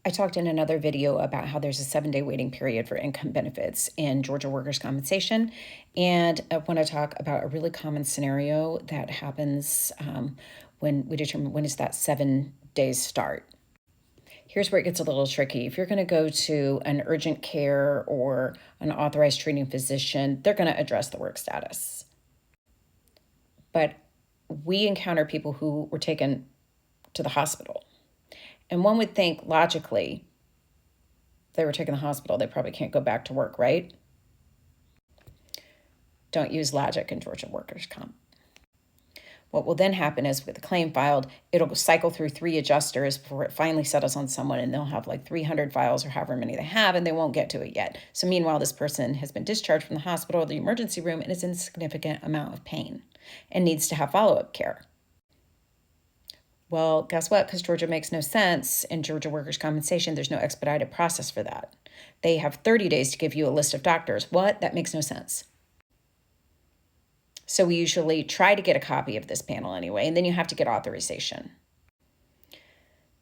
I talked in another video about how there's a 7-day waiting period for income benefits in Georgia workers' compensation. And I want to talk about a really common scenario that happens when we determine when does that 7 days start. Here's where it gets a little tricky. If you're going to go to an urgent care or an authorized treating physician, they're going to address the work status. But we encounter people who were taken to the hospital. And one would think logically, if they were taken to the hospital, they probably can't go back to work, right? Don't use logic in Georgia workers' comp. What will then happen is with the claim filed, it'll cycle through 3 adjusters before it finally settles on someone, and they'll have like 300 files or however many they have, and they won't get to it yet. So meanwhile, this person has been discharged from the hospital or the emergency room and is in a significant amount of pain and needs to have follow-up care. Well, guess what? Because Georgia makes no sense in Georgia workers' compensation, there's no expedited process for that. They have 30 days to give you a list of doctors. What? That makes no sense. So we usually try to get a copy of this panel anyway, and then you have to get authorization.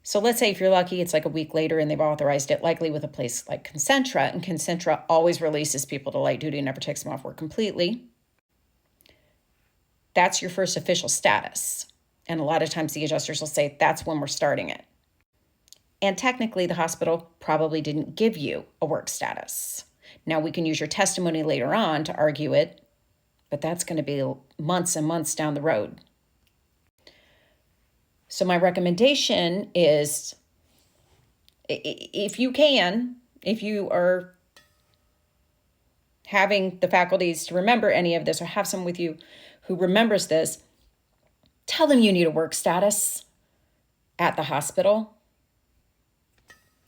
So let's say if you're lucky, it's like a week later and they've authorized it, likely with a place like Concentra, and Concentra always releases people to light duty and never takes them off work completely. That's your first official status. And a lot of times the adjusters will say that's when we're starting it. And technically the hospital probably didn't give you a work status. Now we can use your testimony later on to argue it, but that's going to be months and months down the road. So my recommendation is, if you are having the faculties to remember any of this or have someone with you who remembers this, tell them you need a work status at the hospital.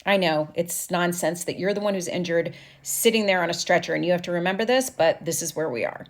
I know it's nonsense that you're the one who's injured, sitting there on a stretcher, and you have to remember this, but this is where we are.